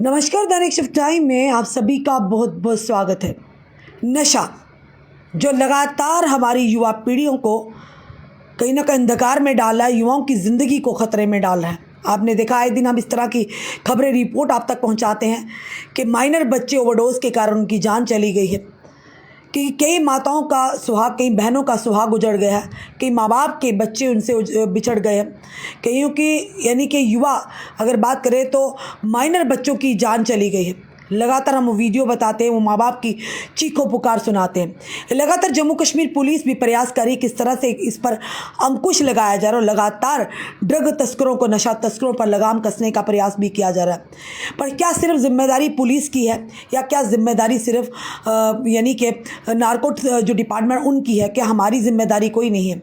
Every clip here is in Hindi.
नमस्कार, दैनिक शिफ्ट टाइम में आप सभी का बहुत बहुत स्वागत है। नशा जो लगातार हमारी युवा पीढ़ियों को कहीं ना कहीं अंधकार में डाला है, युवाओं की ज़िंदगी को ख़तरे में डाल रहा है। आपने देखा आए दिन हम इस तरह की खबरें रिपोर्ट आप तक पहुंचाते हैं कि माइनर बच्चे ओवरडोज के कारण उनकी जान चली गई है, कि कई माताओं का सुहाग, कई बहनों का सुहाग उजड़ गया है, कई माँ बाप के बच्चे उनसे बिछड़ गए हैं, कईयों की यानी कि युवा अगर बात करें तो माइनर बच्चों की जान चली गई है। लगातार हम वीडियो बताते हैं, वो माँ बाप की चीखों पुकार सुनाते हैं। लगातार जम्मू कश्मीर पुलिस भी प्रयास करी किस तरह से इस पर अंकुश लगाया जा रहा है और लगातार ड्रग तस्करों को, नशा तस्करों पर लगाम कसने का प्रयास भी किया जा रहा है। पर क्या सिर्फ जिम्मेदारी पुलिस की है या क्या जिम्मेदारी सिर्फ यानी कि नार्को जो डिपार्टमेंट उनकी है? क्या हमारी जिम्मेदारी कोई नहीं है?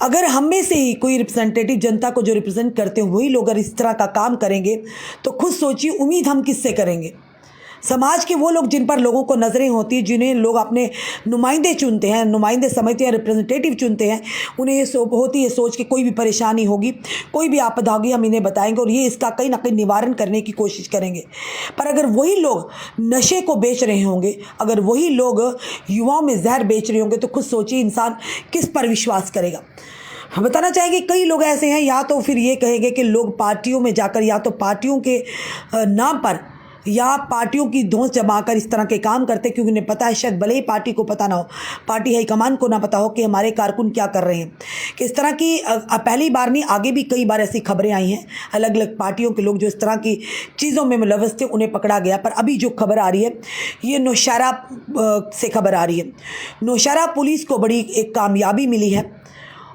अगर हम में से ही कोई रिप्रेजेंटेटिव जनता को जो रिप्रेजेंट करते हैं वही लोग अगर इस तरह का काम करेंगे तो खुद सोचिए उम्मीद हम किससे करेंगे? समाज के वो लोग जिन पर लोगों को नज़रें होती हैं, जिन्हें लोग अपने नुमाइंदे चुनते हैं, नुमाइंदे समझते हैं, रिप्रेजेंटेटिव चुनते हैं, उन्हें ये होती है सोच कि कोई भी परेशानी होगी, कोई भी आपदा होगी, हम इन्हें बताएंगे और ये इसका कहीं ना कहीं निवारण करने की कोशिश करेंगे। पर अगर वही लोग नशे को बेच रहे होंगे, अगर वही लोग युवाओं में जहर बेच रहे होंगे तो खुद सोचिए इंसान किस पर विश्वास करेगा। हम बताना चाहेंगे कई लोग ऐसे हैं, या तो फिर ये कहेंगे कि लोग पार्टियों में जाकर या तो पार्टियों के नाम पर या पार्टियों की धौंस जमाकर इस तरह के काम करते, क्योंकि उन्हें पता है, शायद भले ही पार्टी को पता ना हो, पार्टी हाईकमान को ना पता हो कि हमारे कारकुन क्या कर रहे हैं। कि इस तरह की पहली बार नहीं, आगे भी कई बार ऐसी खबरें आई हैं, अलग अलग पार्टियों के लोग जो इस तरह की चीज़ों में मुलव्वस थे उन्हें पकड़ा गया। पर अभी जो खबर आ रही है ये नौशहरा से खबर आ रही है। नौशहरा पुलिस को बड़ी एक कामयाबी मिली है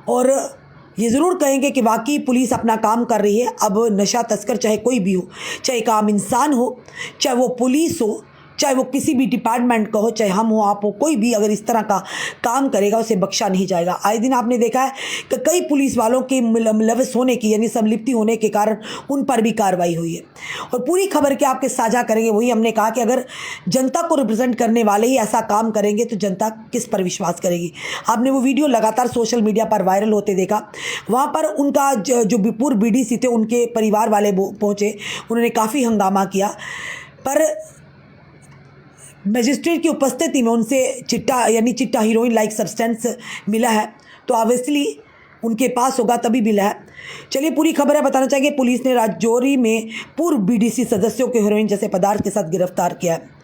और ये ज़रूर कहेंगे कि वाकई पुलिस अपना काम कर रही है। अब नशा तस्कर चाहे कोई भी हो, चाहे एक आम इंसान हो, चाहे वो पुलिस हो, चाहे वो किसी भी डिपार्टमेंट का हो, चाहे हम हो, आप हो, कोई भी अगर इस तरह का काम करेगा उसे बख्शा नहीं जाएगा। आए दिन आपने देखा है कि कई पुलिस वालों के मुलव्वस होने की यानी संलिप्ति होने के कारण उन पर भी कार्रवाई हुई है। और पूरी खबर के आपके साझा करेंगे। वही हमने कहा कि अगर जनता को रिप्रेजेंट करने वाले ही ऐसा काम करेंगे तो जनता किस पर विश्वास करेगी? आपने वो वीडियो लगातार सोशल मीडिया पर वायरल होते देखा। वहाँ पर उनका जो पूर्व बीडीसी थे उनके परिवार वाले पहुँचे, उन्होंने काफ़ी हंगामा किया। पर मजिस्ट्रेट की उपस्थिति में उनसे चिट्टा यानी चिट्टा हीरोइन लाइक सब्सटेंस मिला है, तो ऑब्वियसली उनके पास होगा तभी मिला है। चलिए पूरी खबर है, बताना चाहिए। पुलिस ने राजौरी में पूर्व बीडीसी सदस्यों को हेरोइन जैसे पदार्थ के साथ गिरफ्तार किया है।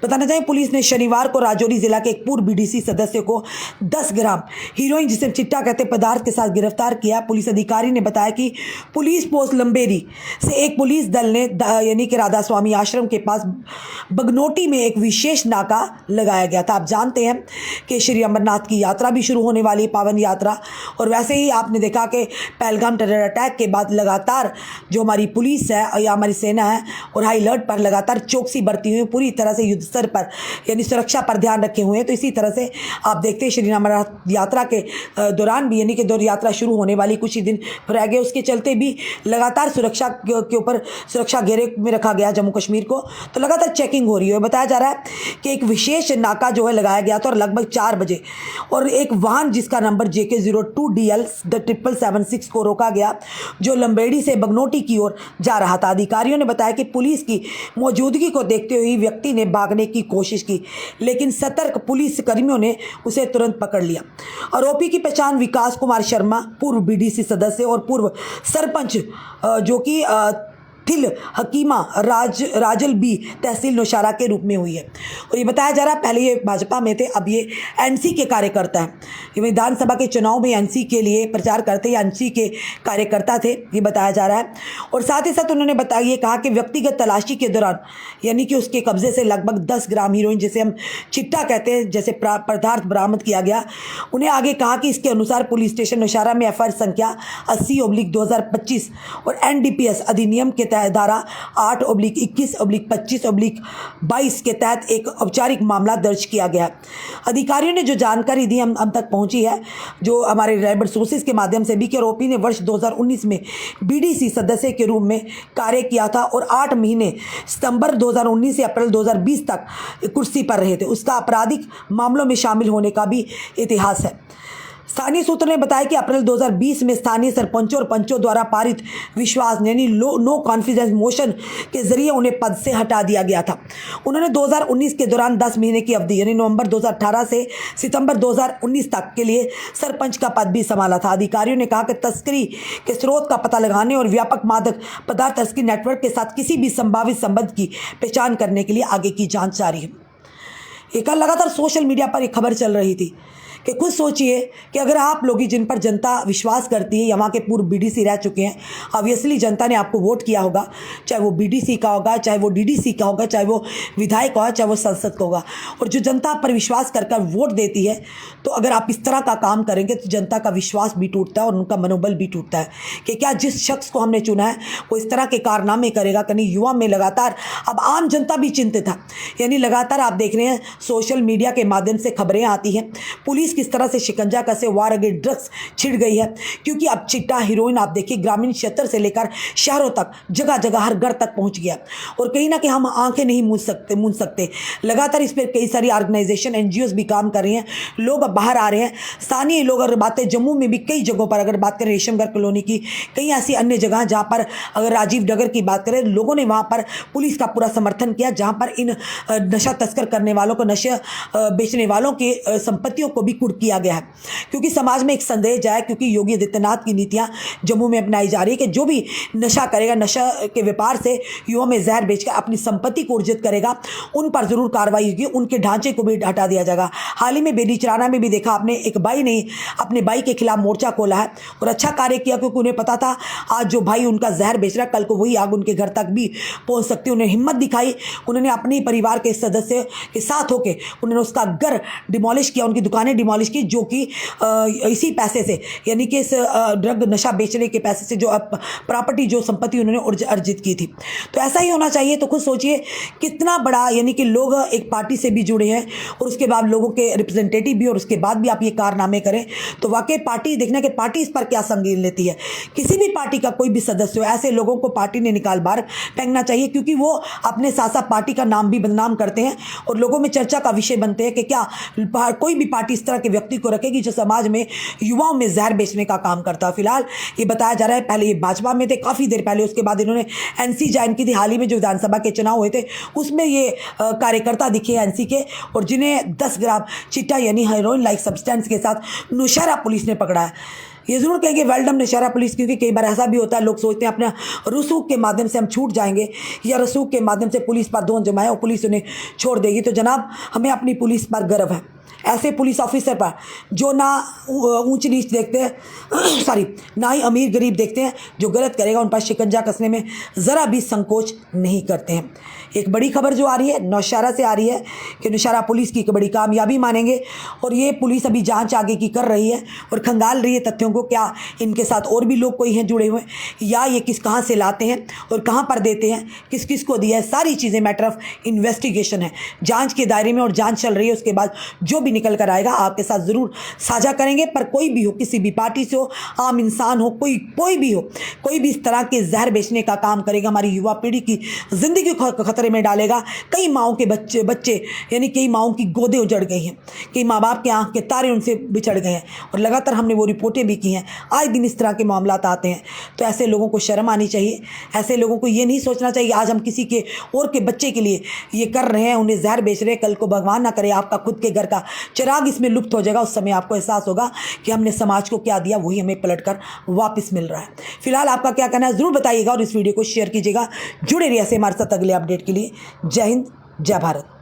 बताना चाहिए पुलिस ने शनिवार को राजौरी जिला के एक पूर्व बीडीसी सदस्य को 10 ग्राम हीरोइन जिसे चिट्टा कहते पदार्थ के साथ गिरफ्तार किया। पुलिस अधिकारी ने बताया कि पुलिस पोस्ट लंबेरी से एक पुलिस दल ने यानी कि राधा स्वामी आश्रम के पास बगनोटी में एक विशेष नाका लगाया गया था। आप जानते हैं कि श्री अमरनाथ की यात्रा भी शुरू होने वाली है, पावन यात्रा। और वैसे ही आपने देखा कि पहलगाम टेरर अटैक के बाद लगातार जो हमारी पुलिस है या हमारी सेना है और हाई अलर्ट पर लगातार चौकसी बरती हुई, पूरी तरह से युद्ध स्तर पर यानी सुरक्षा पर ध्यान रखे हुए हैं। तो इसी तरह से आप देखते हैं श्री अमरनाथ यात्रा के दौरान भी यानी कि दौर यात्रा शुरू होने वाली कुछ ही दिन रह गए, उसके चलते भी लगातार सुरक्षा के ऊपर सुरक्षा घेरे में रखा गया जम्मू कश्मीर को। तो लगातार चेकिंग हो रही है। बताया जा रहा है कि एक विशेष नाका जो है लगाया गया था और लगभग 4 बजे और एक वाहन जिसका नंबर JK02DL 777 को रोका गया जो लंबेड़ी से बगनोटी की ओर जा रहा था। अधिकारियों ने बताया कि पुलिस की मौजूदगी को देखते हुए व्यक्ति ने भागने की कोशिश की, लेकिन सतर्क पुलिस कर्मियों ने उसे तुरंत पकड़ लिया। आरोपी की पहचान विकास कुमार शर्मा, पूर्व बीडीसी सदस्य और पूर्व सरपंच जो कि थिल हकीमा राजल बी तहसील नौशहरा के रूप में हुई है। और ये बताया जा रहा है पहले ये भाजपा में थे, अब ये एनसी के कार्यकर्ता हैं। ये विधानसभा के चुनाव में एनसी के लिए प्रचार करते या एनसी के कार्यकर्ता थे, ये बताया जा रहा है। और साथ ही साथ उन्होंने बताया, ये कहा कि व्यक्तिगत तलाशी के दौरान यानी कि उसके कब्जे से लगभग 10 ग्राम हीरोइन जिसे हम चिट्टा कहते हैं जैसे पदार्थ बरामद किया गया। उन्हें आगे कहा कि इसके अनुसार पुलिस स्टेशन नौशहरा में FIR संख्या 80/2025 और NDPS अधिनियम के धारा 8/21/25/22 के तहत एक औपचारिक मामला दर्ज किया गया। अधिकारियों ने जो जानकारी दी हम तक पहुंची है, जो हमारे रेलवे सोर्सेज के माध्यम से भी, कि आरोपी ने वर्ष 2019 में बीडीसी सदस्य के रूप में कार्य किया था और 8 महीने सितंबर 2019 से अप्रैल 2020 तक कुर्सी पर रहे थे। उसका आपराधिक मामलों में शामिल होने का भी इतिहास है। स्थानीय सूत्र ने बताया कि अप्रैल 2020 में स्थानीय सरपंचों और पंचों द्वारा पारित विश्वास यानी नो कॉन्फिडेंस मोशन के जरिए उन्हें पद से हटा दिया गया था। उन्होंने 2019 के दौरान 10 महीने की अवधि यानी नवंबर 2018 से सितंबर 2019 तक के लिए सरपंच का पद भी संभाला था। अधिकारियों ने कहा कि तस्करी के स्रोत का पता लगाने और व्यापक मादक पदार्थ तस्करी नेटवर्क के साथ किसी भी संभावित संबंध की पहचान करने के लिए आगे की जांच जारी है। एक लगातार सोशल मीडिया पर एक खबर चल रही थी कि खुद सोचिए कि अगर आप लोग ही जिन पर जनता विश्वास करती है या वहाँ के पूर्व बीडीसी रह चुके हैं, ऑब्वियसली जनता ने आपको वोट किया होगा, चाहे वो बीडीसी का होगा, चाहे वो डीडीसी का होगा, चाहे वो विधायक होगा, चाहे वो संसद का होगा। और जो जनता पर विश्वास कर वोट देती है, तो अगर आप इस तरह का काम करेंगे तो जनता का विश्वास भी टूटता है और उनका मनोबल भी टूटता है कि क्या जिस शख्स को हमने चुना है वो इस तरह के कारनामे करेगा। कहीं युवा में लगातार अब आम जनता भी चिंतित है, यानी लगातार आप देख रहे हैं सोशल मीडिया के माध्यम से खबरें आती हैं पुलिस किस तरह से शिकंजा कसे वार अगेंस्ट ड्रग्स छिड़ गई है, क्योंकि अब चिट्टा हीरोइन आप देखिए ग्रामीण क्षेत्र से लेकर शहरों तक जगह जगह हर घर तक पहुंच गया। और कहीं ना कहीं हम आंखें नहीं मूंद सकते। लगातार इस पर कई सारी ऑर्गेनाइजेशन एनजीओज भी काम कर रही हैं, लोग अब बाहर आ रहे हैं। स्थानीय लोग अगर बातें जम्मू में भी कई जगहों पर अगर बात करें रेशमगढ़ कॉलोनी की, कई ऐसी अन्य जगह जहाँ पर अगर राजीव नगर की बात करें, लोगों ने वहाँ पर पुलिस का पूरा समर्थन किया, जहाँ पर इन नशा तस्कर करने वालों को नशा बेचने वालों की संपत्तियों को भी कुर्क किया गया है। क्योंकि समाज में एक संदेश जाए, क्योंकि योगी आदित्यनाथ की नीतियां जम्मू में अपनाई जा रही है कि जो भी नशा करेगा, नशा के व्यापार से युवा में जहर बेचकर अपनी संपत्ति को अर्जित करेगा, उन पर जरूर कार्रवाई होगी, उनके ढांचे को भी हटा दिया जाएगा। हाल ही में बेनीचराना में भी देखा आपने, एक भाई ने अपने भाई के खिलाफ मोर्चा खोला है और अच्छा कार्य किया, क्योंकि उन्हें पता था आज जो भाई उनका जहर बेच रहा है, कल को वही आग उनके घर तक भी पहुंच सकती है। उन्हें हिम्मत दिखाई, उन्होंने अपने परिवार के सदस्य के साथ होकर उन्होंने उसका घर डिमोलिश किया, उनकी दुकानें डिमोलिश की, जो कि इसी पैसे से यानी कि इस ड्रग नशा बेचने के पैसे से जो प्रॉपर्टी जो संपत्ति उन्होंने अर्जित की थी। तो ऐसा ही होना चाहिए। तो खुद सोचिए कितना बड़ा यानी कि लोग एक पार्टी से भी जुड़े हैं और उसके बाद लोगों के रिप्रेजेंटेटिव भी, और उसके बाद भी आप ये कारनामे करें तो वाकई पार्टी देखना कि पार्टी इस पर क्या संज्ञान लेती है। किसी भी पार्टी का कोई भी सदस्य हो, ऐसे लोगों को पार्टी ने निकाल बाहर फेंकना चाहिए, क्योंकि वो अपने साथ साथ पार्टी का नाम भी बदनाम करते हैं और लोगों में चर्चा का विषय बनते हैं कि क्या कोई भी पार्टी इस तरह के व्यक्ति को रखेगी जो समाज में युवाओं में जहर बेचने का काम करता है। फिलहाल ये बताया जा रहा है पहले ये भाजपा में थे काफ़ी देर पहले, उसके बाद इन्होंने एनसी ज्वाइन की थी। हाल ही में जो विधानसभा के चुनाव हुए थे उसमें ये कार्यकर्ता दिखे एनसी के, और जिन्हें 10 ग्राम चिट्टा यानी हेरोइन लाइक सब्सटेंस के साथ नौशहरा पुलिस ने पकड़ा है। ये जरूर कहेंगे वेल डन नौशहरा पुलिस, क्योंकि कई बार ऐसा भी होता है लोग सोचते हैं अपना रसूख के माध्यम से हम छूट जाएंगे या रसूख के माध्यम से पुलिस पर दोष जमाए और पुलिस उन्हें छोड़ देगी। तो जनाब हमें अपनी पुलिस पर गर्व है, ऐसे पुलिस ऑफिसर पर जो ना ऊंच नीच देखते हैं ना ही अमीर गरीब देखते हैं, जो गलत करेगा उन पर शिकंजा कसने में ज़रा भी संकोच नहीं करते हैं। एक बड़ी खबर जो आ रही है नौशहरा से आ रही है कि नौशहरा पुलिस की एक बड़ी कामयाबी मानेंगे, और ये पुलिस अभी जांच आगे की कर रही है और खंगाल रही है तथ्यों को, क्या इनके साथ और भी लोग कोई हैं जुड़े हुए, या ये कहाँ से लाते हैं और कहाँ पर देते हैं, किस किस को दिया है, सारी चीज़ें मैटर ऑफ इन्वेस्टिगेशन है, जाँच के दायरे में और जाँच चल रही है। उसके बाद जो भी निकल कर आएगा आपके साथ ज़रूर साझा करेंगे। पर कोई भी हो, किसी भी पार्टी से हो, आम इंसान हो, कोई भी हो, कोई भी इस तरह के जहर बेचने का काम करेगा हमारी युवा पीढ़ी की ज़िंदगी को खतरे में डालेगा। कई माओं के बच्चे यानी कई माओं की गोदें उजड़ गई हैं, कई माँ बाप के आँख के तारे उनसे बिछड़ गए हैं, और लगातार हमने वो रिपोर्टें भी की हैं। आए दिन इस तरह के मामला आते हैं, तो ऐसे लोगों को शर्म आनी चाहिए। ऐसे लोगों को ये नहीं सोचना चाहिए आज हम किसी के और के बच्चे के लिए ये कर रहे हैं, उन्हें जहर बेच रहे हैं, कल को भगवान ना करे आपका खुद के घर का चिराग इसमें लुप्त हो जाएगा। उस समय आपको एहसास होगा कि हमने समाज को क्या दिया, वही हमें पलटकर वापस मिल रहा है। फिलहाल आपका क्या कहना है ज़रूर बताइएगा और इस वीडियो को शेयर कीजिएगा। जुड़े रहिए ऐसे हमारे साथ अगले अपडेट के लिए। जय हिंद, जय भारत।